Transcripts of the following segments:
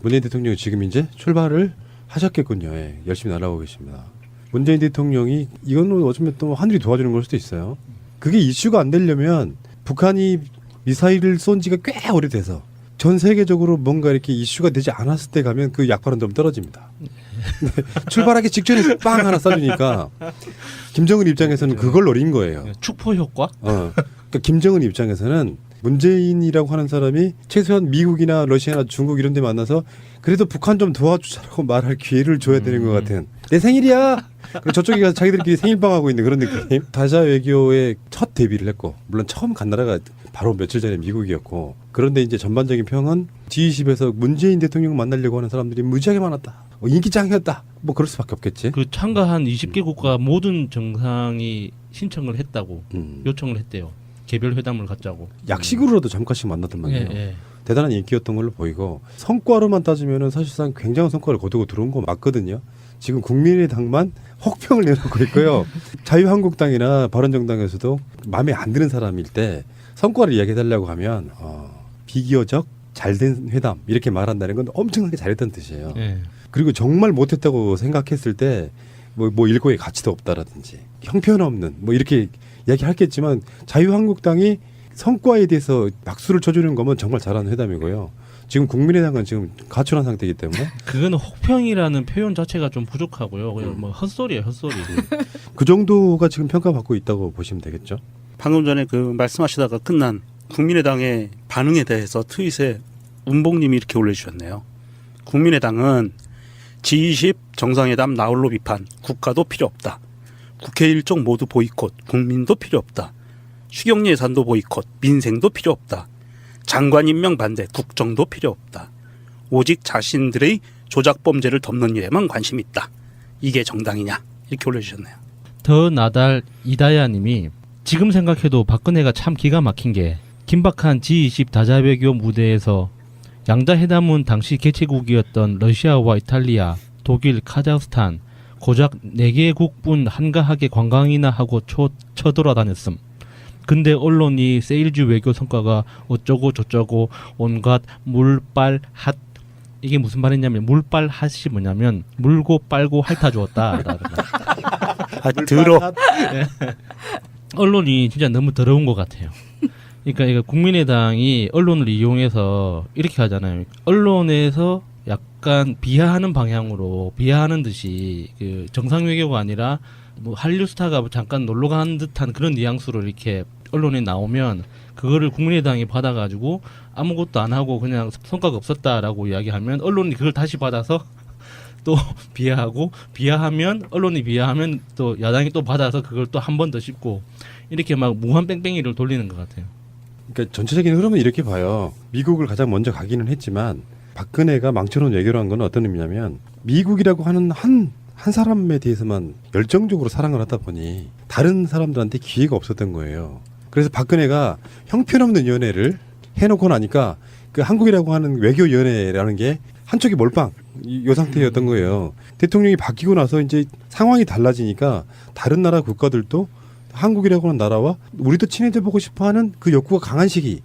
문재인 대통령이 지금 이제 출발을 하셨겠군요. 예, 열심히 날아오고 계십니다. 문재인 대통령이 이거는 어쩌면 또 하늘이 도와주는 걸 수도 있어요. 그게 이슈가 안 되려면 북한이 미사일을 쏜 지가 꽤 오래돼서 전 세계적으로 뭔가 이렇게 이슈가 되지 않았을 때 가면 그 약발은 좀 떨어집니다. 출발하기 직전에 빵 하나 쏴주니까 김정은 입장에서는 그걸 노린 거예요. 축포 효과? 그러니까 김정은 입장에서는 문재인이라고 하는 사람이 최소한 미국이나 러시아나 중국 이런 데 만나서 그래도 북한 좀 도와주자라고 말할 기회를 줘야 되는 것 같은. 내 생일이야! 저쪽에 가서 자기들끼리 생일빵하고 있는 그런 느낌. 다자 외교의 첫 데뷔를 했고 물론 처음 간 나라가 바로 며칠 전에 미국이었고 그런데 이제 전반적인 평은 G20에서 문재인 대통령 만나려고 하는 사람들이 무지하게 많았다. 인기 짱이었다. 뭐 그럴 수밖에 없겠지. 그 참가한 20개 국가 모든 정상이 신청을 했다고 요청을 했대요. 개별 회담을 갖자고. 약식으로라도 잠깐씩 만났단 말이에요. 예. 대단한 인기였던 걸로 보이고 성과로만 따지면은 사실상 굉장한 성과를 거두고 들어온 거 맞거든요. 지금 국민의당만 혹평을 내놓고 있고요. 자유한국당이나 바른정당에서도 마음에 안 드는 사람일 때 성과를 이야기해달라고 하면 비기어적 잘된 회담 이렇게 말한다는 건 엄청나게 잘했다는 뜻이에요. 예. 그리고 정말 못했다고 생각했을 때 뭐 일고의 가치도 없다라든지 형편없는 뭐 이렇게 이야기하겠지만 자유한국당이 성과에 대해서 박수를 쳐주는 거면 정말 잘하는 회담이고요. 지금 국민의당은 지금 가출한 상태이기 때문에 그거는 혹평이라는 표현 자체가 좀 부족하고요. 그냥 뭐 헛소리예요, 헛소리. 그 정도가 지금 평가받고 있다고 보시면 되겠죠. 방금 전에 그 말씀하시다가 끝난 국민의당의 반응에 대해서 트윗에 운봉님이 이렇게 올려주셨네요. 국민의당은 G20 정상회담 나홀로 비판, 국가도 필요 없다. 국회 일정 모두 보이콧, 국민도 필요 없다. 추경 예산도 보이콧, 민생도 필요 없다. 장관 임명 반대, 국정도 필요 없다. 오직 자신들의 조작 범죄를 덮는 일에만 관심 있다. 이게 정당이냐? 이렇게 올려주셨네요. 더 나달 이다야님이 지금 생각해도 박근혜가 참 기가 막힌 게 긴박한 G20 다자외교 무대에서 양자 회담은 당시 개최국이었던 러시아와 이탈리아, 독일, 카자흐스탄 고작 4개국뿐 한가하게 관광이나 하고 쳐돌아다녔음. 근데 언론이 세일즈 외교 성과가 어쩌고 저쩌고 온갖 물빨 핫 이게 무슨 말이냐면 물빨 핫이 뭐냐면 물고 빨고 핥아 주었다. 아, 들어. 언론이 진짜 너무 더러운 것 같아요. 그러니까 이거 국민의당이 언론을 이용해서 이렇게 하잖아요. 언론에서 약간 비하하는 방향으로 비하하는 듯이 그 정상 외교가 아니라 뭐 한류 스타가 잠깐 놀러 가는 듯한 그런 뉘앙스로 이렇게 언론에 나오면 그거를 국민의당이 받아가지고 아무것도 안 하고 그냥 성과가 없었다라고 이야기하면 언론이 그걸 다시 받아서 또 비하하고 비하하면 언론이 비하하면 또 야당이 또 받아서 그걸 또 한 번 더 씹고 이렇게 막 무한 뺑뺑이를 돌리는 것 같아요. 그러니까 전체적인 흐름은 이렇게 봐요. 미국을 가장 먼저 가기는 했지만 박근혜가 망쳐놓은 외교를 한 건 어떤 의미냐면 미국이라고 하는 한 사람에 대해서만 열정적으로 사랑을 하다 보니 다른 사람들한테 기회가 없었던 거예요. 그래서 박근혜가 형편없는 연애를 해놓고 나니까 그 한국이라고 하는 외교연애라는 게 한쪽이 몰빵 이 상태였던 거예요. 대통령이 바뀌고 나서 이제 상황이 달라지니까 다른 나라 국가들도 한국이라고 하는 나라와 우리도 친해져 보고 싶어하는 그 욕구가 강한 시기.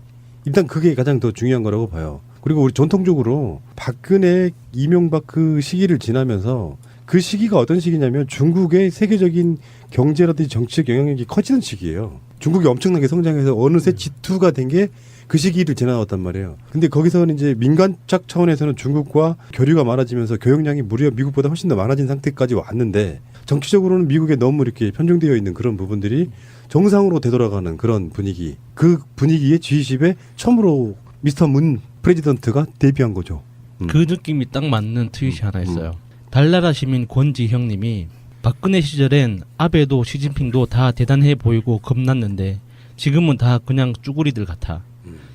일단 그게 가장 더 중요한 거라고 봐요. 그리고 우리 전통적으로 박근혜, 이명박 그 시기를 지나면서 그 시기가 어떤 시기냐면 중국의 세계적인 경제라든지 정치적 영향력이 커지는 시기예요. 중국이 엄청나게 성장해서 어느새 G2가 된 게 그 시기를 지나왔단 말이에요. 근데 거기서는 이제 민간적 차원에서는 중국과 교류가 많아지면서 교역량이 무려 미국보다 훨씬 더 많아진 상태까지 왔는데 정치적으로는 미국에 너무 이렇게 편중되어 있는 그런 부분들이 정상으로 되돌아가는 그런 분위기. 그 분위기에 G20에 처음으로 미스터 문 프레지던트가 데뷔한 거죠. 그 느낌이 딱 맞는 트윗이 하나 있어요. 달나라 시민 권지형님이 박근혜 시절엔 아베도 시진핑도 다 대단해 보이고 겁났는데 지금은 다 그냥 쭈구리들 같아.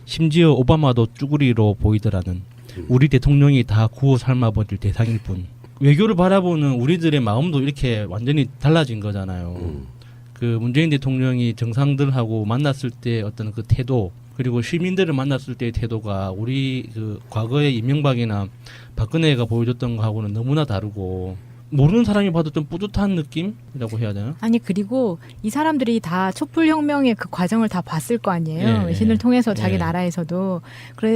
심지어 오바마도 쭈구리로 보이더라는. 우리 대통령이 다 구워 삶아버릴 대상일 뿐. 외교를 바라보는 우리들의 마음도 이렇게 완전히 달라진 거잖아요. 그 문재인 대통령이 정상들하고 만났을 때 어떤 그 태도 그리고 시민들을 만났을 때의 태도가 우리 그 과거의 이명박이나 박근혜가 보여줬던 거하고는 너무나 다르고 모르는 사람이 봐도 좀 뿌듯한 느낌이라고 해야 되나? 아니 그리고 이 사람들이 다 촛불혁명의 그 과정을 다 봤을 거 아니에요. 예, 외신을 예. 통해서 자기 예. 나라에서도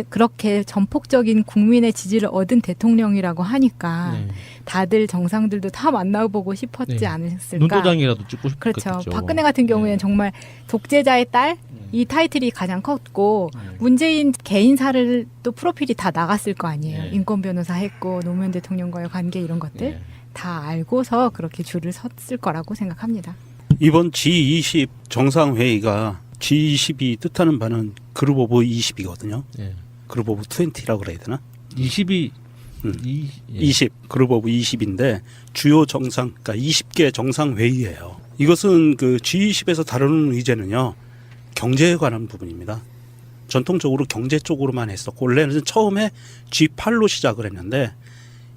그렇게 전폭적인 국민의 지지를 얻은 대통령이라고 하니까 네. 다들 정상들도 다 만나보고 싶었지 네. 않았을까. 눈도장이라도 찍고 싶겠죠. 그렇죠. 박근혜 같은 경우에는 네. 정말 독재자의 딸 이 타이틀이 가장 컸고 문재인 개인사를 또 프로필이 다 나갔을 거 아니에요. 네. 인권 변호사 했고 노무현 대통령과의 관계 이런 것들 네. 다 알고서 그렇게 줄을 섰을 거라고 생각합니다. 이번 G20 정상회의가 G20이 뜻하는 바는 그룹 오브 20이거든요. 네. 그룹 오브 20라고 그래야 되나? 20이 음. 예. 20 그룹 오브 20인데 주요 정상 그러니까 20개 정상회의예요. 이것은 그 G20에서 다루는 의제는요. 경제에 관한 부분입니다. 전통적으로 경제 쪽으로만 했었고 원래는 처음에 G8로 시작을 했는데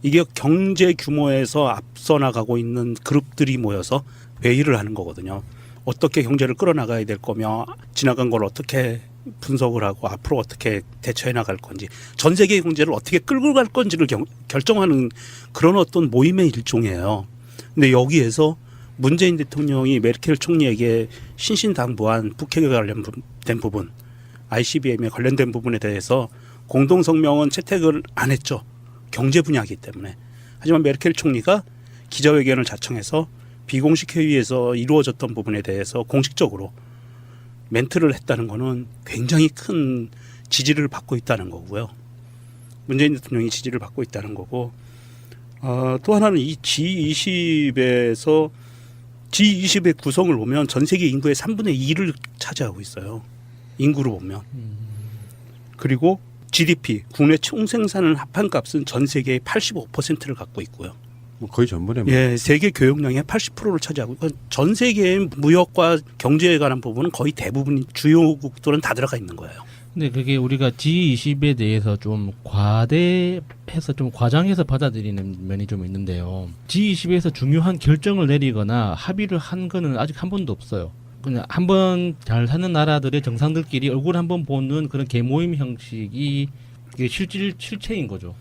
이게 경제 규모에서 앞서 나가고 있는 그룹들이 모여서 회의를 하는 거거든요. 어떻게 경제를 끌어나가야 될 거며 지나간 걸 어떻게 분석을 하고 앞으로 어떻게 대처해 나갈 건지 전 세계 경제를 어떻게 끌고 갈 건지를 결정하는 그런 어떤 모임의 일종이에요. 근데 여기에서 문재인 대통령이 메르켈 총리에게 신신당부한 북핵에 관련된 부분, ICBM에 관련된 부분에 대해서 공동성명은 채택을 안 했죠. 경제 분야이기 때문에. 하지만 메르켈 총리가 기자회견을 자청해서 비공식 회의에서 이루어졌던 부분에 대해서 공식적으로 멘트를 했다는 것은 굉장히 큰 지지를 받고 있다는 거고요. 문재인 대통령이 지지를 받고 있다는 거고 또 하나는 이 G20의 구성을 보면 전 세계 인구의 3분의 2를 차지하고 있어요. 인구로 보면. 그리고 GDP, 국내 총생산을 합한 값은 전 세계의 85%를 갖고 있고요. 뭐 거의 전부네. 뭐. 예, 세계 교역량의 80%를 차지하고 있고 전 세계의 무역과 경제에 관한 부분은 거의 대부분 주요국들은 다 들어가 있는 거예요. 근데 그게 우리가 G20에 대해서 좀 과대해서 좀 과장해서 받아들이는 면이 좀 있는데요. G20에서 중요한 결정을 내리거나 합의를 한 거는 아직 한 번도 없어요. 그냥 한번 잘 사는 나라들의 정상들끼리 얼굴 한번 보는 그런 개모임 형식이 이게 실체인 거죠.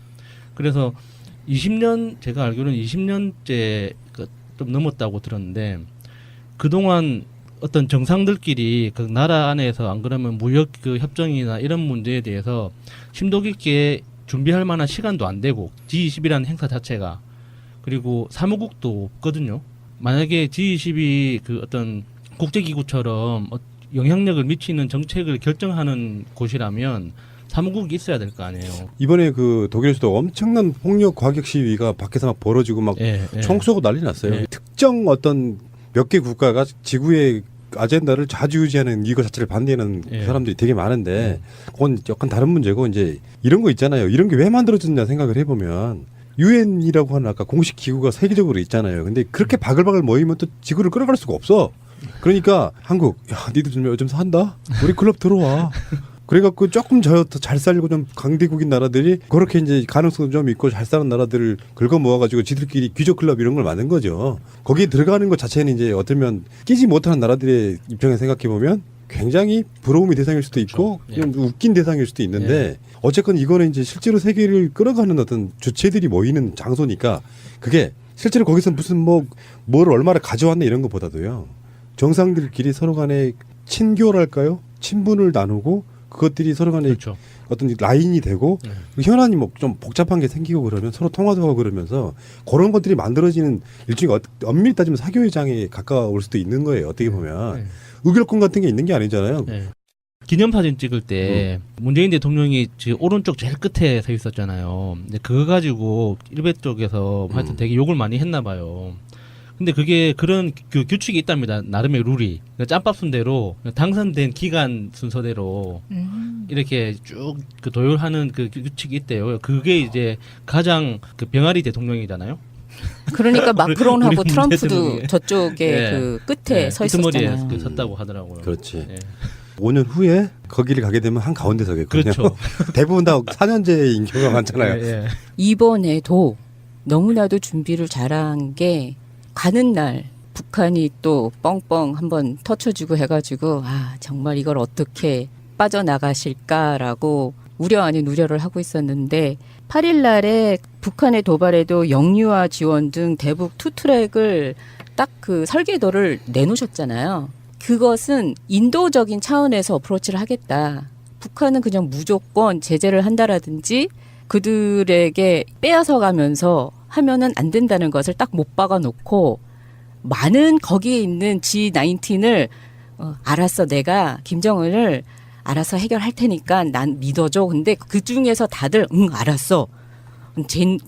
그래서 20년 제가 알기로는 20년째 좀 넘었다고 들었는데 그동안 어떤 정상들끼리 그 나라 안에서 안 그러면 무역 그 협정이나 이런 문제에 대해서 심도 깊게 준비할 만한 시간도 안 되고 G20이라는 행사 자체가 그리고 사무국도 없거든요. 만약에 G20이 그 어떤 국제기구처럼 영향력을 미치는 정책을 결정하는 곳이라면 사무국이 있어야 될 거 아니에요. 이번에 그 독일에서도 엄청난 폭력 과격 시위가 밖에서 막 벌어지고 막 총 쏘고 난리 났어요. 예. 특정 어떤 몇 개 국가가 지구의 아젠다를 좌지우지하는 이거 자체를 반대하는 예. 사람들이 되게 많은데 그건 약간 다른 문제고 이제 이런 거 있잖아요. 이런 게 왜 만들어졌냐 생각을 해보면 유엔이라고 하는 아까 공식 기구가 세계적으로 있잖아요. 근데 그렇게 바글바글 모이면 또 지구를 끌어갈 수가 없어. 그러니까 한국 야 니들 좀 산다? 우리 클럽 들어와. 그래갖고 조금 더 잘 살고 좀 강대국인 나라들이 그렇게 이제 가능성도 좀 있고 잘 사는 나라들을 긁어 모아가지고 지들끼리 귀족 클럽 이런 걸 만든 거죠. 거기에 들어가는 것 자체는 이제 어쩌면 끼지 못하는 나라들의 입장에 생각해 보면 굉장히 부러움의 대상일 수도 있고 그렇죠. 그냥 웃긴 대상일 수도 있는데 어쨌건 이거는 이제 실제로 세계를 끌어가는 어떤 주체들이 모이는 장소니까 그게 실제로 거기서 무슨 뭘 얼마나 가져왔나 이런 것보다도요. 정상들끼리 서로 간에 친교랄까요? 친분을 나누고 그것들이 서로 간에 그렇죠. 어떤 라인이 되고 현안이 뭐 좀 복잡한 게 생기고 그러면 서로 통화도 하고 그러면서 그런 것들이 만들어지는 일종의 엄밀히 따지면 사교회장에 가까울 수도 있는 거예요. 어떻게 보면 의결권 같은 게 있는 게 아니잖아요. 기념사진 찍을 때 문재인 대통령이 지금 오른쪽 제일 끝에 서 있었잖아요. 근데 그거 가지고 일베 쪽에서 하여튼 되게 욕을 많이 했나 봐요. 근데 그게 그런 규칙이 있답니다. 나름의 룰이. 그러니까 짬밥 순대로 당선된 기간 순서대로 이렇게 쭉 그 도열하는 그 규칙이 있대요. 그게 이제 가장 그 병아리 대통령이잖아요. 그러니까 마크론하고 우리 트럼프도 대통령이. 저쪽에 예. 그 끝에 서 끄트머리에 있었잖아요. 그 섰다고 하더라고요. 그렇지. 예. 5년 후에 거기를 가게 되면 한 가운데 서겠거든요. 그렇죠. 대부분 다 4년제인 경우가 많잖아요. 예. 이번에도 너무나도 준비를 잘한 게 가는 날 북한이 또 뻥뻥 한번 터쳐주고 해가지고 정말 이걸 어떻게 빠져나가실까라고 우려 아닌 우려를 하고 있었는데 8일 날에 북한의 도발에도 영유아 지원 등 대북 투트랙을 딱 그 설계도를 내놓으셨잖아요. 그것은 인도적인 차원에서 어프로치를 하겠다. 북한은 그냥 무조건 제재를 한다라든지 그들에게 빼앗아 가면서 하면은 안 된다는 것을 딱 못 박아 놓고 많은 거기에 있는 G19을 알았어, 내가 김정은을 알아서 해결할 테니까 난 믿어줘. 근데 그 중에서 다들 알았어.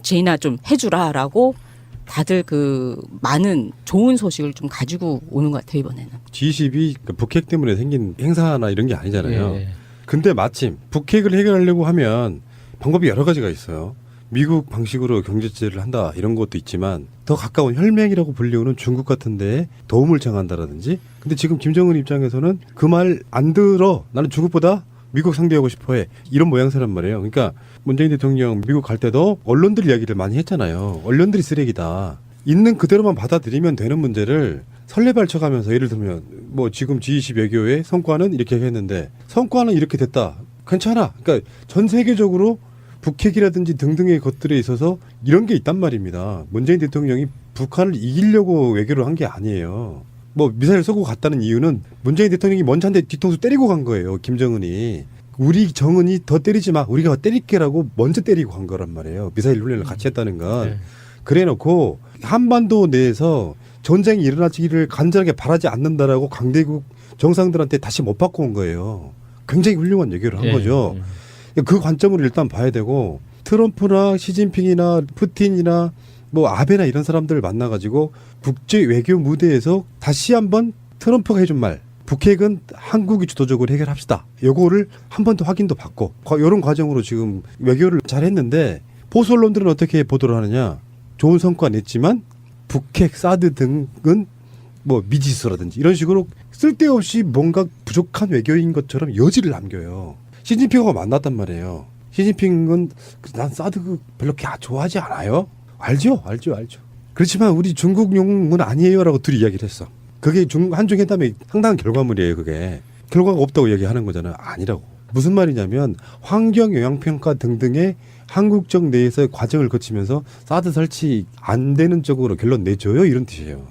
제이나 좀 해주라라고 다들 그 많은 좋은 소식을 좀 가지고 오는 것 같아요, 이번에는. G20이 북핵 때문에 생긴 행사나 이런 게 아니잖아요. 예. 근데 마침 북핵을 해결하려고 하면 방법이 여러 가지가 있어요. 미국 방식으로 경제제재를 한다 이런 것도 있지만 더 가까운 혈맹이라고 불리우는 중국 같은 데에 도움을 청한다라든지. 근데 지금 김정은 입장에서는 그 말 안 들어. 나는 중국보다 미국 상대하고 싶어해. 이런 모양새란 말이에요. 그러니까 문재인 대통령 미국 갈 때도 언론들 이야기를 많이 했잖아요. 언론들이 쓰레기다. 있는 그대로만 받아들이면 되는 문제를 설레발쳐가면서 예를 들면 뭐 지금 G20 외교의 성과는 이렇게 했는데 성과는 이렇게 됐다. 괜찮아. 그러니까 전 세계적으로 북핵이라든지 등등의 것들에 있어서 이런 게 있단 말입니다. 문재인 대통령이 북한을 이기려고 외교를 한 게 아니에요. 뭐 미사일 쏘고 갔다는 이유는 문재인 대통령이 먼저 한 대 뒤통수 때리고 간 거예요. 김정은이. 우리 정은이 더 때리지 마. 우리가 때릴게라고 먼저 때리고 간 거란 말이에요. 미사일 훈련을 같이 했다는 건. 네. 그래놓고 한반도 내에서 전쟁이 일어나기를 간절하게 바라지 않는다라고 강대국 정상들한테 다시 못 바꿔 온 거예요. 굉장히 훌륭한 얘기를 한 예. 거죠. 그 관점으로 일단 봐야 되고 트럼프나 시진핑이나 푸틴이나 뭐 아베나 이런 사람들을 만나가지고 국제 외교 무대에서 다시 한번 트럼프가 해준 말 북핵은 한국이 주도적으로 해결합시다. 요거를 한 번 더 확인도 받고 이런 과정으로 지금 외교를 잘했는데 보수 언론들은 어떻게 보도를 하느냐. 좋은 성과 냈지만 북핵 사드 등은 뭐 미지수라든지 이런 식으로 쓸데없이 뭔가 부족한 외교인 것처럼 여지를 남겨요. 시진핑하고 만났단 말이에요. 시진핑은 난 사드 별로 그렇게 좋아하지 않아요. 알죠. 그렇지만 우리 중국용은 아니에요라고 둘이 이야기를 했어. 그게 한중 회담의 상당한 결과물이에요. 그게 결과가 없다고 얘기하는 거잖아요. 아니라고. 무슨 말이냐면 환경 영향 평가 등등의 한국적 내에서의 과정을 거치면서 사드 설치 안 되는 쪽으로 결론 내줘요. 이런 뜻이에요.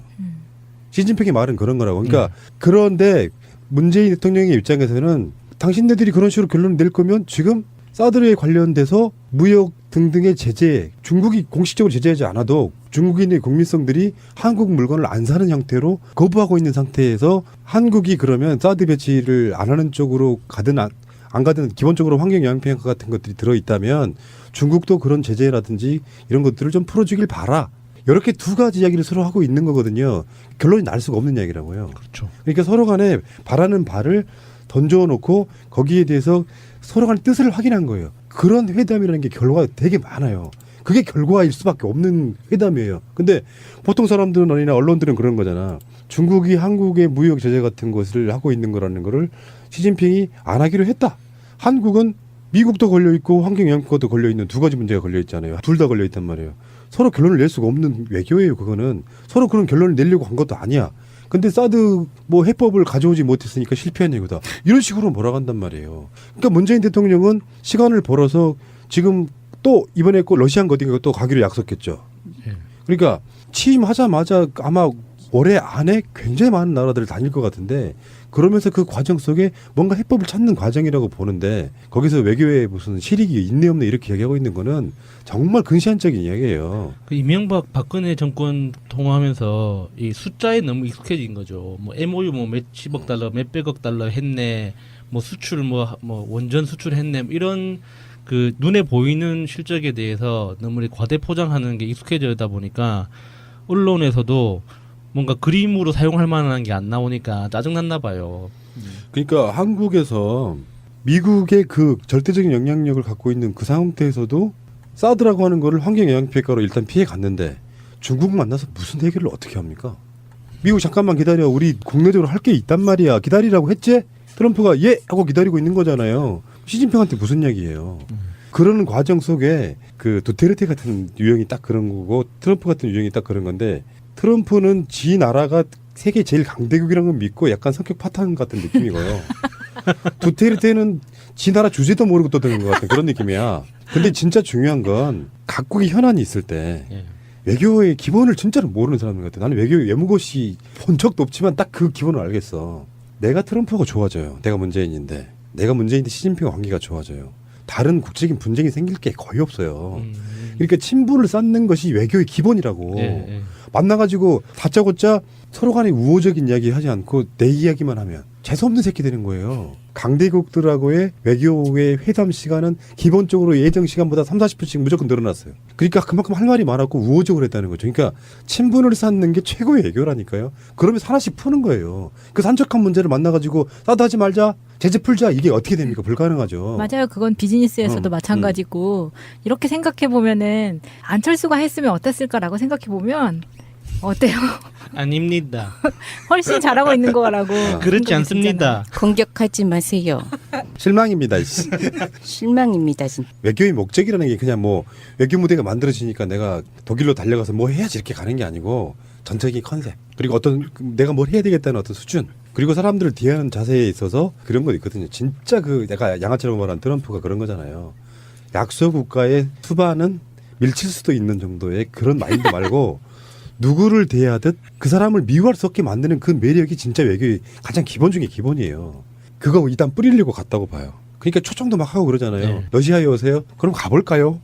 시진핑의 말은 그런 거라고. 그러니까 그런데 문재인 대통령의 입장에서는 당신네들이 그런 식으로 결론을 낼 거면 지금 사드에 관련돼서 무역 등등의 제재, 중국이 공식적으로 제재하지 않아도 중국인의 국민성들이 한국 물건을 안 사는 형태로 거부하고 있는 상태에서 한국이 그러면 사드 배치를 안 하는 쪽으로 가든 안 가든 기본적으로 환경 영향 평가 같은 것들이 들어있다면 중국도 그런 제재라든지 이런 것들을 좀 풀어주길 바라. 이렇게 두 가지 이야기를 서로 하고 있는 거거든요. 결론이 날 수가 없는 이야기라고요. 그렇죠. 그러니까 서로 간에 바라는 바를 던져놓고 거기에 대해서 서로 간의 뜻을 확인한 거예요. 그런 회담이라는 게 결과가 되게 많아요. 그게 결과일 수밖에 없는 회담이에요. 근데 보통 사람들은 아니나 언론들은 그런 거잖아. 중국이 한국의 무역 제재 같은 것을 하고 있는 거라는 거를 시진핑이 안 하기로 했다. 한국은 미국도 걸려있고 환경 영향권도 걸려있는 두 가지 문제가 걸려있잖아요. 둘 다 걸려있단 말이에요. 서로 결론을 낼 수가 없는 외교예요. 그거는 서로 그런 결론을 내려고 한 것도 아니야. 근데 사드 뭐 해법을 가져오지 못했으니까 실패한 얘기다. 이런 식으로 몰아간단 말이에요. 그러니까 문재인 대통령은 시간을 벌어서 지금 또 이번에 꼭 러시안 어딘가 또 가기로 약속했죠. 그러니까 취임하자마자 아마 올해 안에 굉장히 많은 나라들을 다닐 것 같은데 그러면서 그 과정 속에 뭔가 해법을 찾는 과정이라고 보는데 거기서 외교에 무슨 실익이 있네 없네 이렇게 얘기하고 있는 거는 정말 근시안적인 이야기예요. 그 이명박 박근혜 정권 통화하면서 이 숫자에 너무 익숙해진 거죠. 뭐 MOU 뭐 몇십억 달러, 몇백억 달러 했네. 뭐 수출 뭐 원전 수출했네. 뭐 이런 그 눈에 보이는 실적에 대해서 너무 과대 포장하는 게 익숙해져다 보니까 언론에서도 뭔가 그림으로 사용할 만한 게 안 나오니까 짜증났나 봐요. 그러니까 한국에서 미국의 그 절대적인 영향력을 갖고 있는 그 상태에서도 사드라고 하는 거를 환경 영향 평가로 일단 피해 갔는데 중국 만나서 무슨 해결을 어떻게 합니까? 미국 잠깐만 기다려. 우리 국내적으로 할 게 있단 말이야. 기다리라고 했지? 트럼프가 예 하고 기다리고 있는 거잖아요. 시진핑한테 무슨 얘기예요? 그러는 과정 속에 그 두테르테 같은 유형이 딱 그런 거고 트럼프 같은 유형이 딱 그런 건데 트럼프는 지 나라가 세계 제일 강대국이라는 걸 믿고 약간 성격 파탄 같은 느낌이고요. 두테르테는 지 나라 주제도 모르고 떠드는 것 같은 그런 느낌이야. 근데 진짜 중요한 건 각국의 현안이 있을 때 예. 외교의 기본을 진짜로 모르는 사람인 것 같아. 나는 외교 외무고시 본 적도 없지만 딱 그 기본을 알겠어. 내가 트럼프가 좋아져요. 내가 문재인인데. 내가 문재인인데 시진핑과 관계가 좋아져요. 다른 국제적인 분쟁이 생길 게 거의 없어요. 그러니까 친분을 쌓는 것이 외교의 기본이라고. 예, 예. 만나가지고 다짜고짜 서로 간에 우호적인 이야기 하지 않고 내 이야기만 하면 재수없는 새끼 되는 거예요. 강대국들하고의 외교의 회담 시간은 기본적으로 예정 시간보다 30-40분씩 무조건 늘어났어요. 그러니까 그만큼 할 말이 많았고 우호적으로 했다는 거죠. 그러니까 친분을 쌓는 게 최고의 외교라니까요. 그러면서 하나씩 푸는 거예요. 그 산적한 문제를 만나가지고 싸다하지 말자, 제재 풀자, 이게 어떻게 됩니까? 불가능하죠. 맞아요. 그건 비즈니스에서도 음, 마찬가지고 이렇게 생각해 보면은 안철수가 했으면 어땠을까라고 생각해 보면 어때요? 아닙니다. 훨씬 잘하고 있는 거라고. 그렇지 생각이 않습니다. 공격하지 마세요. 실망입니다. 씨. 실망입니다, 진짜. 외교의 목적이라는 게 그냥 뭐 외교 무대가 만들어지니까 내가 독일로 달려가서 뭐 해야지 이렇게 가는 게 아니고 전체적인 컨셉 그리고 어떤 내가 뭘 해야 되겠다는 어떤 수준 그리고 사람들을 대하는 자세에 있어서 그런 거 있거든요. 진짜 그 내가 양아치라고 말한 트럼프가 그런 거잖아요. 약소 국가의 수반은 밀칠 수도 있는 정도의 그런 마인드 말고 누구를 대하듯 그 사람을 미워할 수 없게 만드는 그 매력이 진짜 외교의 가장 기본 중에 기본이에요. 그거 일단 뿌리려고 갔다고 봐요. 그러니까 초청도 막 하고 그러잖아요. 네. 러시아에 오세요? 그럼 가볼까요?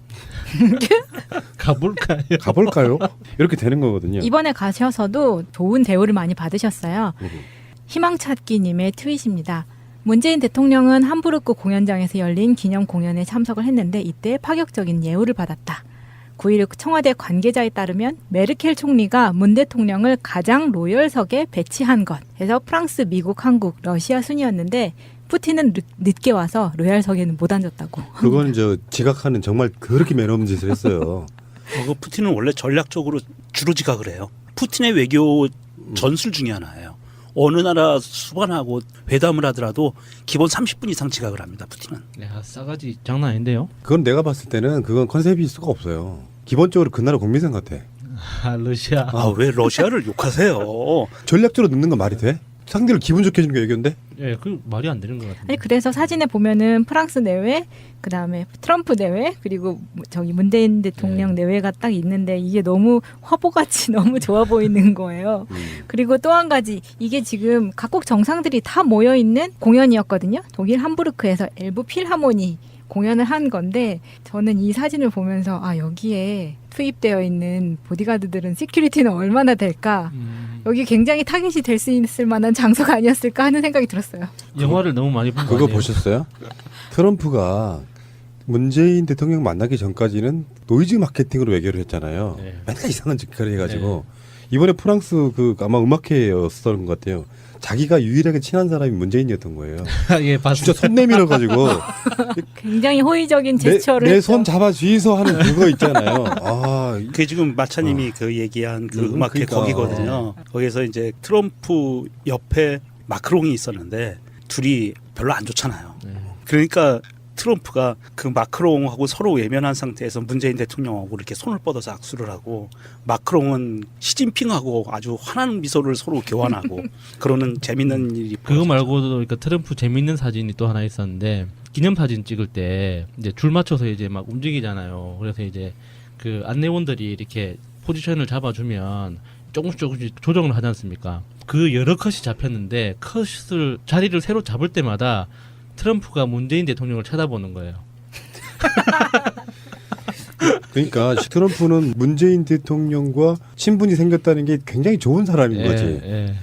가볼까요? 가볼까요? 이렇게 되는 거거든요. 이번에 가셔서도 좋은 대우를 많이 받으셨어요. 음. 희망찾기님의 트윗입니다. 문재인 대통령은 함부르크 공연장에서 열린 기념 공연에 참석을 했는데 이때 파격적인 예우를 받았다. 9일 청와대 관계자에 따르면 메르켈 총리가 문 대통령을 가장 로열석에 배치한 것 해서 프랑스, 미국, 한국, 러시아 순이었는데 푸틴은 늦게 와서 로열석에는 못 앉았다고. 그건 저 지각하는 정말 그렇게 매너없는 짓을 했어요. 그 푸틴은 원래 전략적으로 주로 지각을 해요. 푸틴의 외교 전술 중에 하나예요. 어느 나라 수반하고 회담을 하더라도 기본 30분 이상 지각을 합니다. 푸틴은. 야, 싸가지 장난 아닌데요? 그건 내가 봤을 때는 그건 컨셉일 수가 없어요. 기본적으로 그 나라 국민생 같아. 아, 러시아. 아, 왜 러시아를 욕하세요? 전략적으로 넣는 건 말이 돼? 상대를 기분 좋게 해주는 게 외교인데? 예, 그 말이 안 되는 것 같은데. 아니 그래서 사진에 보면은 프랑스 내외, 그다음에 트럼프 내외, 그리고 저기 문재인 대통령 내외가 딱 있는데 이게 너무 화보같이 너무 좋아 보이는 거예요. 그리고 또 한 가지 이게 지금 각국 정상들이 다 모여 있는 공연이었거든요. 독일 함부르크에서 엘브 필하모니 공연을 한 건데 저는 이 사진을 보면서 아 여기에 투입되어 있는 보디가드들은 시큐리티는 얼마나 될까? 여기 굉장히 타깃이 될 수 있을 만한 장소가 아니었을까 하는 생각이 들었어요. 영화를 너무 많이 본 거 그거 아니에요? 보셨어요? 트럼프가 문재인 대통령 만나기 전까지는 노이즈 마케팅으로 외교를 했잖아요. 네. 맨날 이상한 짓거리 해가지고 이번에 프랑스 그 아마 음악회였던 것 같아요. 자기가 유일하게 친한 사람이 문재인이었던 거예요. 예, 봤습니다. 진짜 손 내밀어 가지고 굉장히 호의적인 제스처를 내 했죠. 손 잡아 주이소 하는 그거 있잖아요. 아, 그게 지금 마차님이 그 얘기한 그 음악회 그러니까. 거기거든요. 거기서 이제 트럼프 옆에 마크롱이 있었는데 둘이 별로 안 좋잖아요. 네. 그러니까 트럼프가 그 마크롱하고 서로 외면한 상태에서 문재인 대통령하고 이렇게 손을 뻗어서 악수를 하고 마크롱은 시진핑하고 아주 환한 미소를 서로 교환하고 그러는 재밌는 일이 그거 벌어졌죠. 말고도 그러니까 트럼프 재밌는 사진이 또 하나 있었는데 기념 사진 찍을 때 이제 줄 맞춰서 이제 막 움직이잖아요. 그래서 이제 그 안내원들이 이렇게 포지션을 잡아주면 조금씩 조정을 하지 않습니까? 그 여러 컷이 잡혔는데 컷을 자리를 새로 잡을 때마다 트럼프가 문재인 대통령을 쳐다보는 거예요. 그러니까 트럼프는 문재인 대통령과 친분이 생겼다는 게 굉장히 좋은 사람인 거지. 예,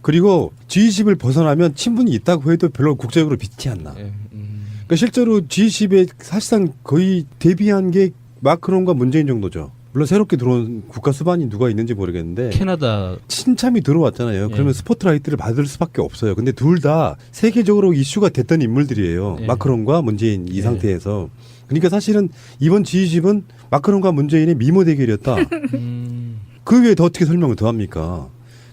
그리고 G20을 벗어나면 친분이 있다고 해도 별로 국제적으로 빛이 안 나. 예, 그러니까 실제로 G20에 사실상 거의 대비한 게 마크롱과 문재인 정도죠. 물론 새롭게 들어온 국가 수반이 누가 있는지 모르겠는데 캐나다 친참이 들어왔잖아요. 그러면 예. 스포트라이트를 받을 수밖에 없어요. 근데 둘 다 세계적으로 이슈가 됐던 인물들이에요. 예. 마크롱과 문재인 이 예. 상태에서. 그러니까 사실은 이번 G20은 마크롱과 문재인의 미모 대결이었다. 그 외에 더 어떻게 설명을 더 합니까?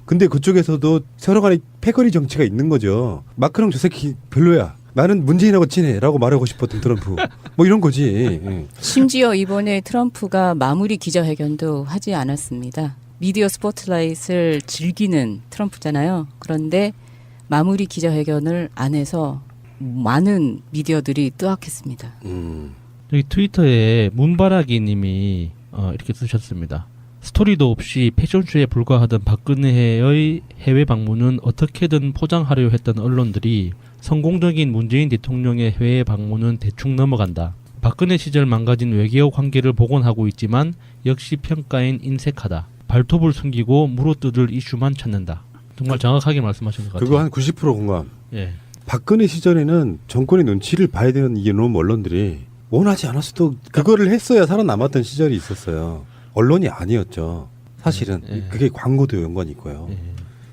근데 그쪽에서도 서로 간에 패거리 정치가 있는 거죠. 마크롱 저 새끼 별로야. 나는 문재인하고 친해라고 말하고 싶었던 트럼프. 뭐 이런 거지. 예. 심지어 이번에 트럼프가 마무리 기자회견도 하지 않았습니다. 미디어 스포트라이트를 즐기는 트럼프잖아요. 그런데 마무리 기자회견을 안 해서 많은 미디어들이 뜨악했습니다. 여기 트위터에 문바라기님이 이렇게 쓰셨습니다. 스토리도 없이 패션쇼에 불과하던 박근혜의 해외 방문은 어떻게든 포장하려 했던 언론들이 성공적인 문재인 대통령의 해외 방문은 대충 넘어간다. 박근혜 시절 망가진 외교 관계를 복원하고 있지만 역시 평가엔 인색하다. 발톱을 숨기고 물어뜯을 이슈만 찾는다. 정말 정확하게 말씀하신 것 같아요. 그거 한 90% 공감. 예. 박근혜 시절에는 정권의 눈치를 봐야 되는 이놈 언론들이 원하지 않았어도 그거를 했어야 살아남았던 시절이 있었어요. 언론이 아니었죠. 사실은 그게 광고도 연관이 있고요.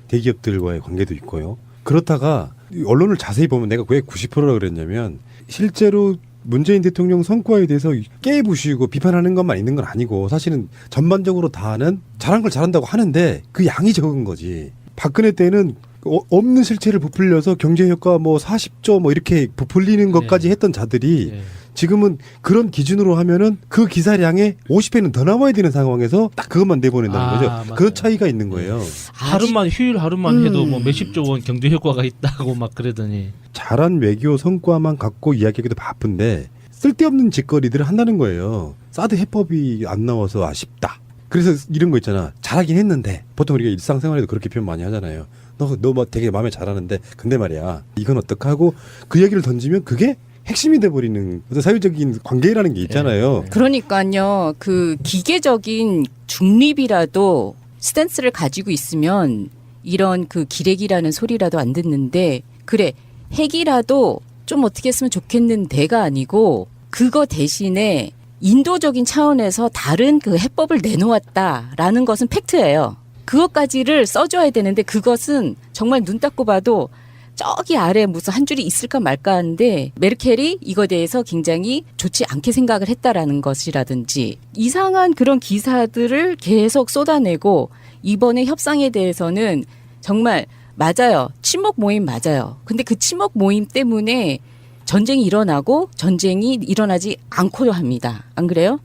대기업들과의 관계도 있고요. 그렇다가 언론을 자세히 보면 내가 왜 90%라 그랬냐면 실제로 문재인 대통령 성과에 대해서 깨부수고 비판하는 것만 있는 건 아니고 사실은 전반적으로 다는 잘한 걸 잘한다고 하는데 그 양이 적은 거지. 박근혜 때는 없는 실체를 부풀려서 경제 효과 뭐 40조 뭐 이렇게 부풀리는 것까지 했던 자들이 지금은 그런 기준으로 하면은 그 기사량의 50배는 더 남아야 되는 상황에서 딱 그것만 내보낸다는 거죠. 맞아요. 그런 차이가 있는 거예요. 하루만 휴일 하루만 해도 뭐 몇십조 원 경제 효과가 있다고 막 그러더니 잘한 외교 성과만 갖고 이야기하기도 바쁜데 쓸데없는 짓거리들을 한다는 거예요. 사드 해법이 안 나와서 아쉽다. 그래서 이런 거 있잖아. 잘하긴 했는데 보통 우리가 일상생활에도 그렇게 표현 많이 하잖아요. 너 뭐 되게 마음에 잘하는데 근데 말이야 이건 어떡하고 그 얘기를 던지면 그게 핵심이 돼버리는 어떤 사회적인 관계라는 게 있잖아요. 그러니까요. 그 기계적인 중립이라도 스탠스를 가지고 있으면 이런 그 기레기라는 소리라도 안 듣는데 그래 핵이라도 좀 어떻게 했으면 좋겠는데가 아니고 그거 대신에 인도적인 차원에서 다른 그 해법을 내놓았다라는 것은 팩트예요. 그것까지를 써줘야 되는데 그것은 정말 눈 닦고 봐도 저기 아래 무슨 한 줄이 있을까 말까 하는데 메르켈이 이거에 대해서 굉장히 좋지 않게 생각을 했다라는 것이라든지 이상한 그런 기사들을 계속 쏟아내고 이번에 협상에 대해서는 정말 맞아요. 친목 모임 맞아요. 근데 그 친목 모임 때문에 전쟁이 일어나고 전쟁이 일어나지 않고도 합니다. 안 그래요?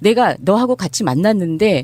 내가 너하고 같이 만났는데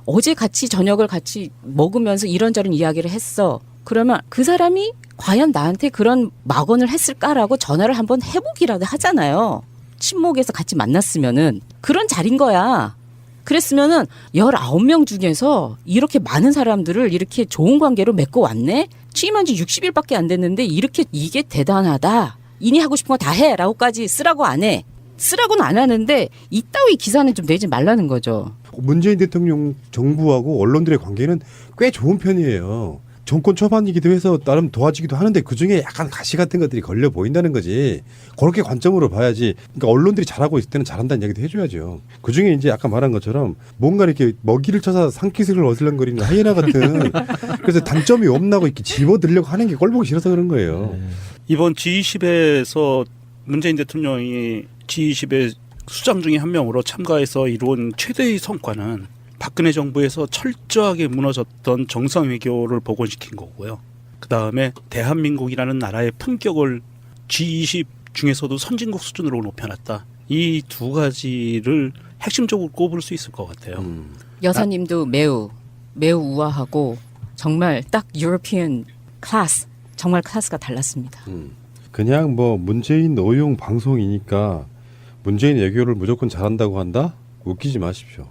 어제 같이 저녁을 같이 먹으면서 이런저런 이야기를 했어. 그러면 그 사람이 과연 나한테 그런 막언을 했을까라고 전화를 한번 해보기라도 하잖아요. 친목에서 같이 만났으면은 그런 자리인 거야. 그랬으면은 19명 중에서 이렇게 많은 사람들을 이렇게 좋은 관계로 맺고 왔네? 취임한 지 60일밖에 안 됐는데 이렇게 이게 대단하다. 이니 하고 싶은 거 다 해. 라고까지 쓰라고 안 해. 쓰라고는 안 하는데 이따위 기사는 좀 내지 말라는 거죠. 문재인 대통령 정부하고 언론들의 관계는 꽤 좋은 편이에요. 정권 초반이기도 해서 나름 도와주기도 하는데 그중에 약간 가시 같은 것들이 걸려 보인다는 거지. 그렇게 관점으로 봐야지. 그러니까 언론들이 잘하고 있을 때는 잘한다는 얘기도 해줘야죠. 그중에 이제 아까 말한 것처럼 뭔가 이렇게 먹이를 쳐서 산기슭을 어슬렁거리는 하이에나 같은 그래서 단점이 없나고 이렇게 집어들려고 하는 게 꼴보기 싫어서 그런 거예요. 이번 G20에서 문재인 대통령이 G20의 수장 중에 한 명으로 참가해서 이룬 최대의 성과는 박근혜 정부에서 철저하게 무너졌던 정상 외교를 복원시킨 거고요. 그다음에 대한민국이라는 나라의 품격을 G20 중에서도 선진국 수준으로 높여놨다. 이 두 가지를 핵심적으로 꼽을 수 있을 것 같아요. 여사님도 매우 우아하고 정말 딱 유러피언 클래스, 정말 클래스가 달랐습니다. 그냥 뭐 문재인 어용 방송이니까 문재인 외교를 무조건 잘한다고 한다? 웃기지 마십시오.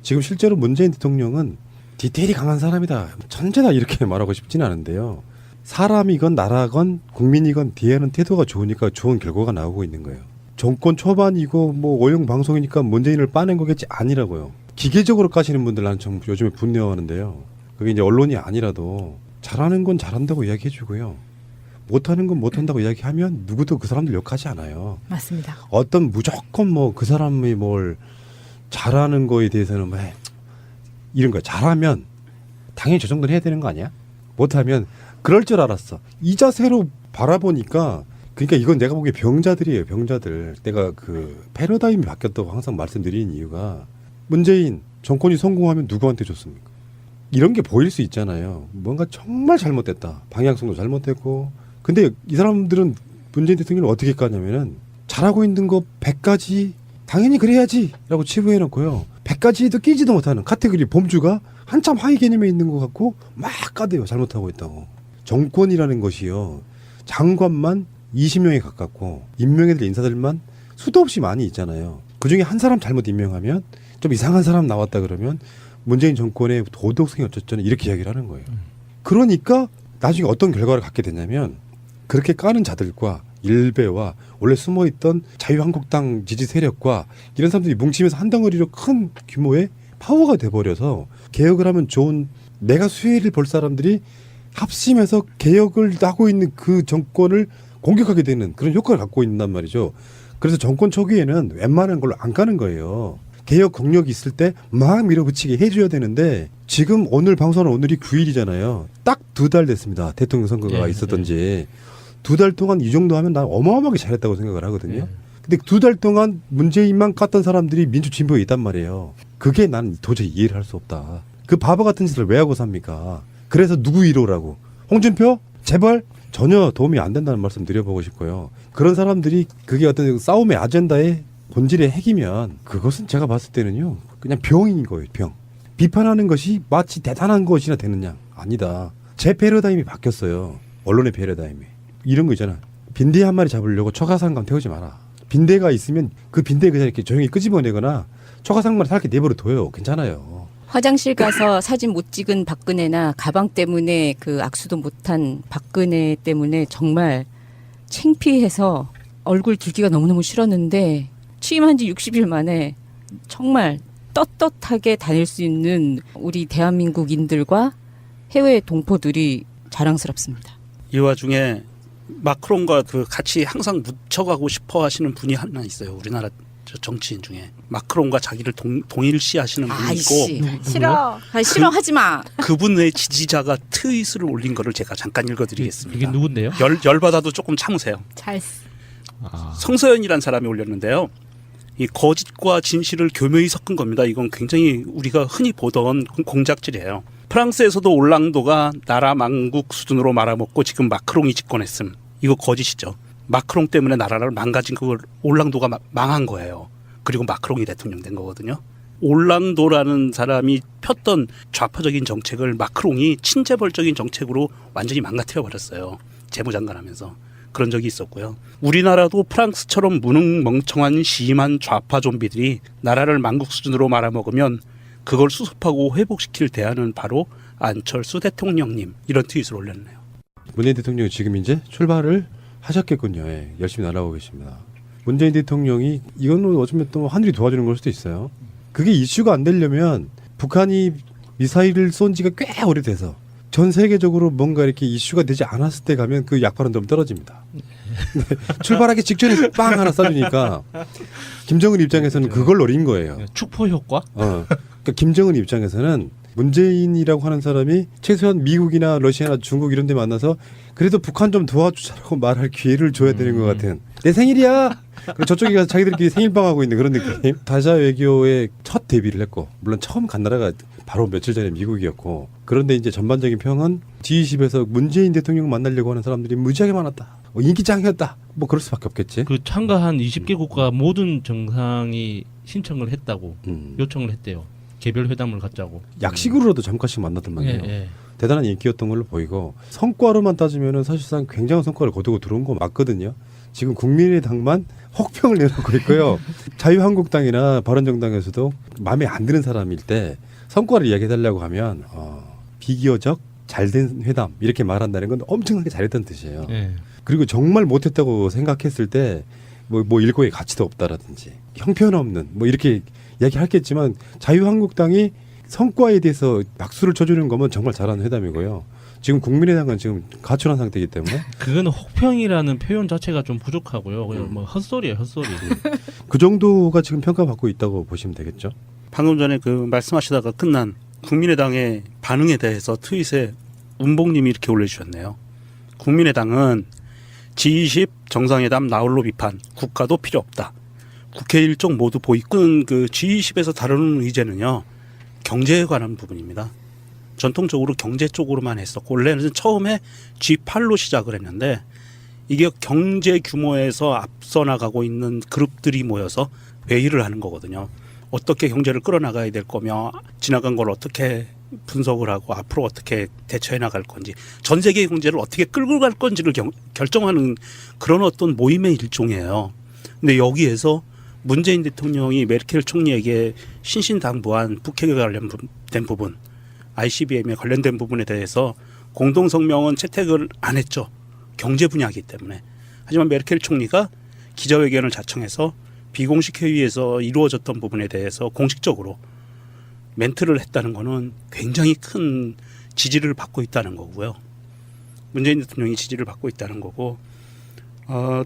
지금 실제로 문재인 대통령은 디테일이 강한 사람이다. 천재다 이렇게 말하고 싶지는 않은데요. 사람이건 나라건 국민이건 뒤에는 태도가 좋으니까 좋은 결과가 나오고 있는 거예요. 정권 초반이고 뭐 어용 방송이니까 문재인을 빠낸 거겠지 아니라고요. 기계적으로 까시는 분들 나는 좀 요즘에 분노하는데요. 그게 이제 언론이 아니라도 잘하는 건 잘한다고 이야기해주고요. 못하는 건 못한다고 이야기하면 누구도 그 사람들 욕하지 않아요. 맞습니다. 어떤 무조건 뭐 그 사람이 뭘 잘하는 거에 대해서는 뭐 이런 거야. 잘하면 당연히 저 정도는 해야 되는 거 아니야? 못하면 그럴 줄 알았어. 이 자세로 바라보니까 그러니까 이건 내가 보기에 병자들이에요. 병자들. 내가 그 패러다임이 바뀌었다고 항상 말씀드리는 이유가 문재인 정권이 성공하면 누구한테 줬습니까? 이런 게 보일 수 있잖아요. 뭔가 정말 잘못됐다. 방향성도 잘못됐고. 근데 이 사람들은 문재인 대통령을 어떻게 까냐면은 잘하고 있는 거 100가지 당연히 그래야지 라고 치부해놓고요. 100가지도 끼지도 못하는 카테고리 범주가 한참 하위 개념에 있는 것 같고 막 까대요. 잘못하고 있다고. 정권이라는 것이요. 장관만 20명에 가깝고 임명해야 될 인사들만 수도 없이 많이 있잖아요. 그중에 한 사람 잘못 임명하면 좀 이상한 사람 나왔다 그러면 문재인 정권의 도덕성이 어쩌쩌니 이렇게 이야기를 하는 거예요. 그러니까 나중에 어떤 결과를 갖게 되냐면 그렇게 까는 자들과 일베와 원래 숨어있던 자유한국당 지지 세력과 이런 사람들이 뭉치면서 한 덩어리로 큰 규모의 파워가 돼버려서 개혁을 하면 좋은 내가 수혜를 볼 사람들이 합심해서 개혁을 하고 있는 그 정권을 공격하게 되는 그런 효과를 갖고 있단 말이죠. 그래서 정권 초기에는 웬만한 걸로 안 까는 거예요. 개혁 공력이 있을 때 막 밀어붙이게 해줘야 되는데 지금 오늘 방송은 오늘이 9일이잖아요. 딱 2달 됐습니다. 대통령 선거가 예, 있었던지. 2달 동안 이 정도 하면 난 어마어마하게 잘했다고 생각을 하거든요. 예. 근데 2달 동안 문재인만 깠던 사람들이 민주진보에 있단 말이에요. 그게 난 도저히 이해를 할 수 없다. 그 바보 같은 짓을 왜 하고 삽니까? 그래서 누구 1호라고? 홍준표? 제발 전혀 도움이 안 된다는 말씀 드려보고 싶고요. 그런 사람들이 그게 어떤 싸움의 아젠다의 본질의 핵이면 그것은 제가 봤을 때는요. 그냥 병인 거예요. 병. 비판하는 것이 마치 대단한 것이나 되느냐. 아니다. 제 패러다임이 바뀌었어요. 언론의 패러다임이. 이런 거 있잖아. 빈대 한 마리 잡으려고 초가상감 태우지 마라. 빈대가 있으면 그 빈대 그냥 이렇게 조용히 끄집어내거나 초가상감을 살게 내버려 둬요. 괜찮아요. 화장실 가서 사진 못 찍은 박근혜나 가방 때문에 그 악수도 못한 박근혜 때문에 정말 창피해서 얼굴 들기가 너무너무 싫었는데 취임한 지 60일 만에 정말 떳떳하게 다닐 수 있는 우리 대한민국인들과 해외 동포들이 자랑스럽습니다. 이 와중에 마크롱과 그 같이 항상 묻혀가고 싶어 하시는 분이 하나 있어요. 우리나라 저 정치인 중에. 마크롱과 자기를 동일시 하시는 분이 아이씨. 있고 싫어. 싫어하지 마. 그분의 지지자가 트윗을 올린 거를 제가 잠깐 읽어드리겠습니다. 이게 누군데요? 열받아도 조금 참으세요. 잘. 성서연이라는 사람이 올렸는데요. 이 거짓과 진실을 교묘히 섞은 겁니다. 이건 굉장히 우리가 흔히 보던 공작질이에요. 프랑스에서도 올랑도가 나라 망국 수준으로 말아먹고 지금 마크롱이 집권했음. 이거 거짓이죠. 마크롱 때문에 나라를 망가진 그걸 올랑도가 망한 거예요. 그리고 마크롱이 대통령 된 거거든요. 올랑도라는 사람이 폈던 좌파적인 정책을 마크롱이 친재벌적인 정책으로 완전히 망가뜨려 버렸어요. 재무장관 하면서. 그런 적이 있었고요. 우리나라도 프랑스처럼 무능멍청한 심한 좌파 좀비들이 나라를 망국 수준으로 말아먹으면 그걸 수습하고 회복시킬 대안은 바로 안철수 대통령님. 이런 트윗을 올렸네요. 문재인 대통령이 지금 이제 출발을 하셨겠군요. 예, 열심히 날아오고 계십니다. 문재인 대통령이 이거는 어쩌면 또 하늘이 도와주는 걸 수도 있어요. 그게 이슈가 안 되려면 북한이 미사일을 쏜 지가 꽤 오래돼서 전 세계적으로 뭔가 이렇게 이슈가 되지 않았을 때 가면 그 약발은 좀 떨어집니다. 출발하기 직전에 빵 하나 쏴주니까 김정은 입장에서는 그걸 노린 거예요. 축포 효과? 그러니까 김정은 입장에서는 문재인이라고 하는 사람이 최소한 미국이나 러시아나 중국 이런 데 만나서 그래도 북한 좀 도와주자라고 말할 기회를 줘야 되는 것 같은. 내 생일이야. 그리고 저쪽에 가서 자기들끼리 생일빵하고 있는 그런 느낌. 다자 외교의 첫 데뷔를 했고 물론 처음 간 나라가 바로 며칠 전에 미국이었고 그런데 이제 전반적인 평은 G20에서 문재인 대통령 만나려고 하는 사람들이 무지하게 많았다. 인기짱이었다. 뭐 그럴 수밖에 없겠지. 그 참가한 20개 국가 모든 정상이 신청을 했다고 요청을 했대요. 개별 회담을 갖자고. 약식으로라도 잠깐씩 만났단 말이에요. 예. 대단한 인기였던 걸로 보이고 성과로만 따지면은 사실상 굉장한 성과를 거두고 들어온 거 맞거든요. 지금 국민의당만 혹평을 내놓고 있고요. 자유한국당이나 바른정당에서도 마음에 안 드는 사람일 때 성과를 이야기해달라고 하면 비기어적 잘된 회담 이렇게 말한다는 건 엄청나게 잘했다는 뜻이에요. 예. 그리고 정말 못했다고 생각했을 때 뭐 일고의 가치도 없다라든지 형편없는 뭐 이렇게 이야기하겠지만 자유한국당이 성과에 대해서 박수를 쳐주는 거면 정말 잘하는 회담이고요. 지금 국민의당은 지금 가출한 상태이기 때문에 그거는 혹평이라는 표현 자체가 좀 부족하고요. 그냥 뭐 헛소리예요, 헛소리. 그 정도가 지금 평가받고 있다고 보시면 되겠죠. 방금 전에 그 말씀하시다가 끝난 국민의당의 반응에 대해서 트윗에 운봉님이 이렇게 올려주셨네요. 국민의당은 G20 정상회담 나홀로 비판, 국가도 필요 없다. 국회 일정 모두 보이꾼 그 G20에서 다루는 의제는요. 경제에 관한 부분입니다. 전통적으로 경제 쪽으로만 했었고 원래는 처음에 G8로 시작을 했는데 이게 경제 규모에서 앞서 나가고 있는 그룹들이 모여서 회의를 하는 거거든요. 어떻게 경제를 끌어나가야 될 거며 지나간 걸 어떻게 분석을 하고 앞으로 어떻게 대처해 나갈 건지 전 세계 경제를 어떻게 끌고 갈 건지를 결정하는 그런 어떤 모임의 일종이에요. 근데 여기에서 문재인 대통령이 메르켈 총리에게 신신당부한 북핵에 관련된 부분, ICBM에 관련된 부분에 대해서 공동성명은 채택을 안 했죠. 경제 분야이기 때문에. 하지만 메르켈 총리가 기자회견을 자청해서 비공식 회의에서 이루어졌던 부분에 대해서 공식적으로 멘트를 했다는 것은 굉장히 큰 지지를 받고 있다는 거고요. 문재인 대통령이 지지를 받고 있다는 거고,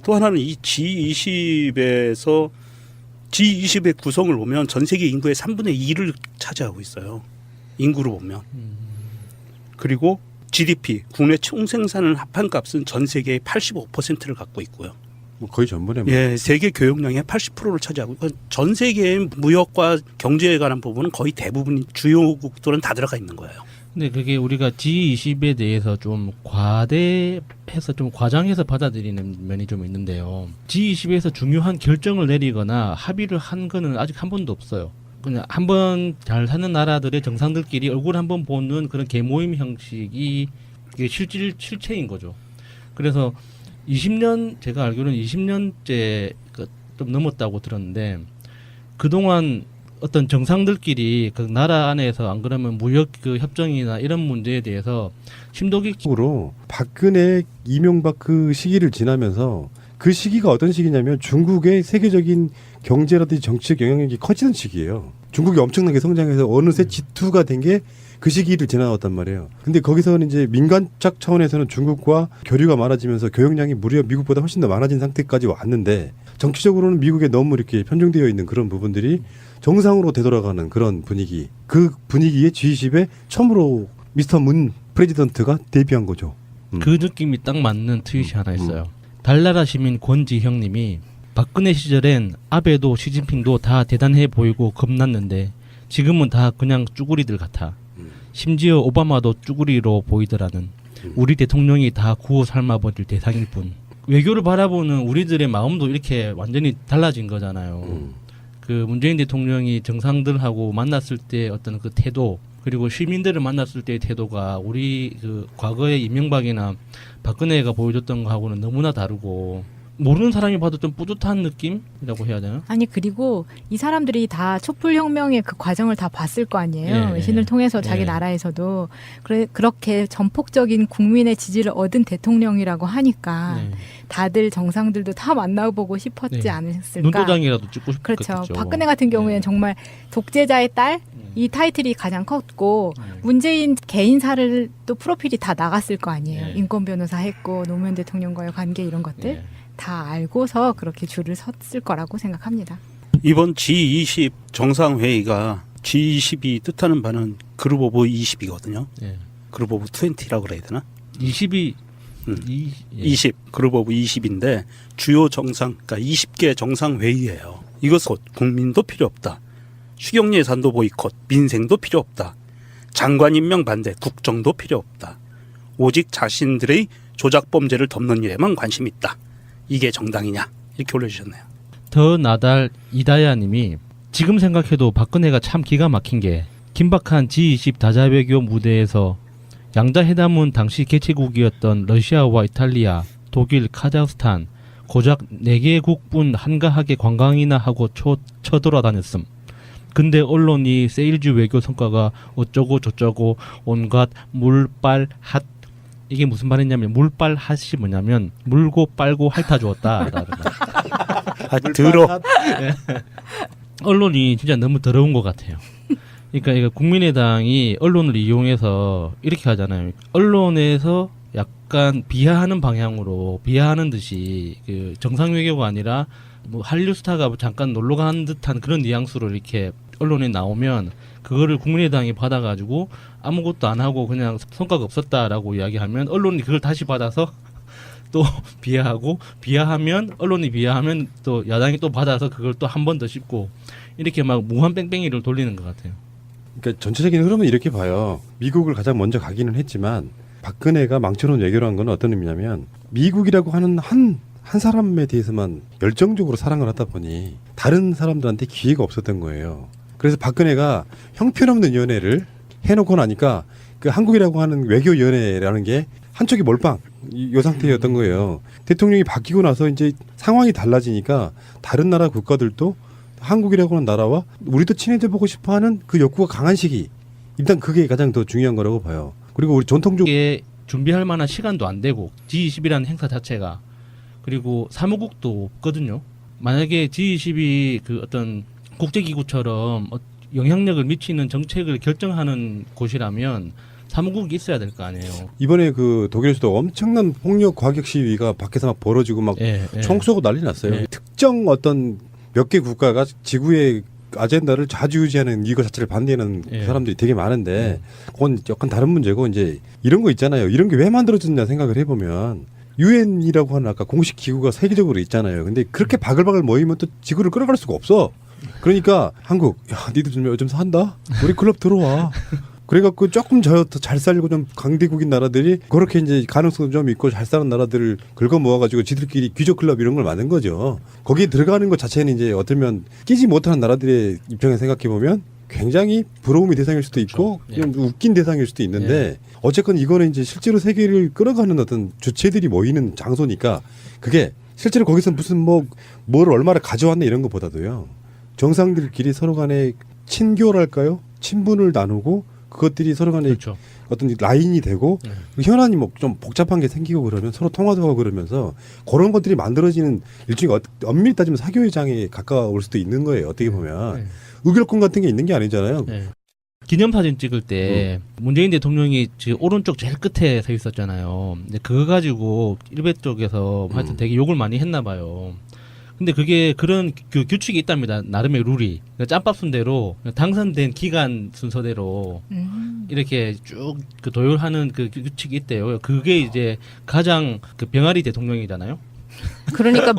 또 하나는 이 G20의 구성을 보면 전 세계 인구의 3분의 2를 차지하고 있어요. 인구로 보면. 그리고 GDP, 국내 총생산을 합한 값은 전 세계의 85%를 갖고 있고요. 뭐 거의 전부네. 뭐. 예, 세계 교역량의 80%를 차지하고 있고, 전 세계의 무역과 경제에 관한 부분은 거의 대부분 주요국들은 다 들어가 있는 거예요. 근데 그게 우리가 G20에 대해서 좀 과대해서 좀 과장해서 받아들이는 면이 좀 있는데요. G20에서 중요한 결정을 내리거나 합의를 한 거는 아직 한 번도 없어요. 그냥 한번 잘 사는 나라들의 정상들끼리 얼굴 한번 보는 그런 개모임 형식이 이게 실체인 거죠. 그래서 20년 제가 알기로는 20년째 좀 넘었다고 들었는데 그동안 어떤 정상들끼리 그 나라 안에서 안 그러면 무역 그 협정이나 이런 문제에 대해서 심도 깊게 으로 박근혜, 이명박 그 시기를 지나면서 그 시기가 어떤 시기냐면 중국의 세계적인 경제라든지 정치적 영향력이 커지는 시기예요. 중국이 엄청나게 성장해서 어느새 G2가 된 게 그 시기를 지나왔단 말이에요. 근데 거기서는 이제 민간적 차원에서는 중국과 교류가 많아지면서 교역량이 무려 미국보다 훨씬 더 많아진 상태까지 왔는데 정치적으로는 미국에 너무 이렇게 편중되어 있는 그런 부분들이 정상으로 되돌아가는 그런 분위기. 그 분위기에 G20에 처음으로 미스터 문 프레지던트가 데뷔한 거죠. 그 느낌이 딱 맞는 트윗이 하나 있어요. 달나라 시민 권지형님이 박근혜 시절엔 아베도 시진핑도 다 대단해 보이고 겁났는데 지금은 다 그냥 쭈구리들 같아. 심지어 오바마도 쭈구리로 보이더라는. 우리 대통령이 다 구워 삶아버릴 대상일 뿐. 외교를 바라보는 우리들의 마음도 이렇게 완전히 달라진 거잖아요. 그 문재인 대통령이 정상들하고 만났을 때 어떤 그 태도, 그리고 시민들을 만났을 때의 태도가 우리 그 과거의 이명박이나 박근혜가 보여줬던 거하고는 너무나 다르고, 모르는 사람이 봐도 좀 뿌듯한 느낌이라고 해야 되나? 아니 그리고 이 사람들이 다 촛불혁명의 그 과정을 다 봤을 거 아니에요. 예, 외신을 통해서 예. 자기 나라에서도 그렇게 전폭적인 국민의 지지를 얻은 대통령이라고 하니까 네. 다들 정상들도 다 만나보고 싶었지 네. 않았을까. 눈도장이라도 찍고 싶겠죠. 그렇죠. 박근혜 같은 경우에는 네. 정말 독재자의 딸 이 타이틀이 가장 컸고 네. 문재인 개인사를 또 프로필이 다 나갔을 거 아니에요. 네. 인권 변호사 했고 노무현 대통령과의 관계 이런 것들 네. 다 알고서 그렇게 줄을 섰을 거라고 생각합니다. 이번 G20 정상회의가 G20이 뜻하는 바는 그룹 오브 20이거든요. 네. 그룹 오브 20라고 그래야 되나? 20이 음. 20 그룹 오브 20인데 주요 정상, 그러니까 20개 정상회의예요. 이것 곧 국민도 필요 없다. 추경 예산도 보이콧, 민생도 필요 없다. 장관 임명 반대, 국정도 필요 없다. 오직 자신들의 조작 범죄를 덮는 일에만 관심 있다. 이게 정당이냐? 이렇게 올려주셨네요. 더 나달 이다야님이 지금 생각해도 박근혜가 참 기가 막힌 게 긴박한 G20 다자외교 무대에서 양자회담은 당시 개최국이었던 러시아와 이탈리아, 독일, 카자흐스탄 고작 4개국뿐 한가하게 관광이나 하고 쳐돌아다녔음. 근데 언론이 세일즈 외교 성과가 어쩌고 저쩌고 온갖 물빨 핫, 이게 무슨 말이냐면 물빨 핫이 뭐냐면 물고 빨고 핥아주었다. 들어. 언론이 진짜 너무 더러운 것 같아요. 그러니까 이거 국민의당이 언론을 이용해서 이렇게 하잖아요. 언론에서 약간 비하하는 방향으로 비하하는 듯이 그 정상 외교가 아니라 뭐 한류 스타가 잠깐 놀러 가는 듯한 그런 뉘앙스로 이렇게 언론에 나오면 그거를 국민의당이 받아가지고 아무것도 안 하고 그냥 성과가 없었다라고 이야기하면 언론이 그걸 다시 받아서 또 비하하고 비하하면 언론이 비하하면 또 야당이 또 받아서 그걸 또 한 번 더 씹고 이렇게 막 무한 뺑뺑이를 돌리는 것 같아요. 그러니까 전체적인 흐름은 이렇게 봐요. 미국을 가장 먼저 가기는 했지만 박근혜가 망쳐놓은 외교를 한 건 어떤 의미냐면 미국이라고 하는 한 사람에 대해서만 열정적으로 사랑을 하다 보니 다른 사람들한테 기회가 없었던 거예요. 그래서 박근혜가 형편없는 연애를 해놓고 나니까 그 한국이라고 하는 외교연애라는 게 한쪽이 몰빵 이 상태였던 거예요. 대통령이 바뀌고 나서 이제 상황이 달라지니까 다른 나라 국가들도 한국이라고 하는 나라와 우리도 친해져 보고 싶어하는 그 욕구가 강한 시기. 일단 그게 가장 더 중요한 거라고 봐요. 그리고 우리 전통적 이게 준비할 만한 시간도 안 되고 G20이라는 행사 자체가 그리고 사무국도 없거든요. 만약에 G20이 그 어떤 국제기구처럼 영향력을 미치는 정책을 결정하는 곳이라면 사무국이 있어야 될 거 아니에요. 이번에 그 독일에서도 엄청난 폭력 과격 시위가 밖에서 막 벌어지고 막 예, 예. 총 쏘고 난리 났어요. 예. 특정 어떤 몇 개 국가가 지구의 아젠다를 좌지우지하는 이거 자체를 반대하는 예. 사람들이 되게 많은데 그건 약간 다른 문제고 이제 이런 거 있잖아요. 이런 게 왜 만들어졌냐 생각을 해보면 유엔이라고 하는 아까 공식 기구가 세계적으로 있잖아요. 근데 그렇게 바글바글 모이면 또 지구를 끌어갈 수가 없어. 그러니까 한국 야 니들 요즘 산다? 우리 클럽 들어와. 그래갖고 조금 더 잘 살고 좀 강대국인 나라들이 그렇게 이제 가능성 좀 있고 잘 사는 나라들을 긁어 모아가지고 지들끼리 귀족 클럽 이런 걸 만든 거죠. 거기에 들어가는 것 자체는 이제 어쩌면 끼지 못하는 나라들의 입장에서 생각해 보면 굉장히 부러움의 대상일 수도 있고 그렇죠. 그냥 웃긴 대상일 수도 있는데 어쨌건 이거는 이제 실제로 세계를 끌어가는 어떤 주체들이 모이는 장소니까 그게 실제로 거기서 무슨 뭘 얼마나 가져왔네 이런 것보다도요. 정상들끼리 서로 간에 친교랄까요? 친분을 나누고 그것들이 서로 간에 그렇죠. 어떤 라인이 되고 네. 현안이 뭐 좀 복잡한 게 생기고 그러면 서로 통화도 하고 그러면서 그런 것들이 만들어지는 일종의 엄밀히 따지면 사교회장에 가까울 수도 있는 거예요. 어떻게 보면 네. 의결권 같은 게 있는 게 아니잖아요. 네. 기념사진 찍을 때 문재인 대통령이 지금 오른쪽 제일 끝에 서 있었잖아요. 근데 그거 가지고 일베 쪽에서 하여튼 되게 욕을 많이 했나 봐요. 근데 그게 그런 규칙이 있답니다. 나름의 룰이. 그러니까 짬밥 순대로 당선된 기간 순서대로 이렇게 쭉 그 도열하는 그 규칙이 있대요. 그게 이제 가장 그 병아리 대통령이잖아요. 그러니까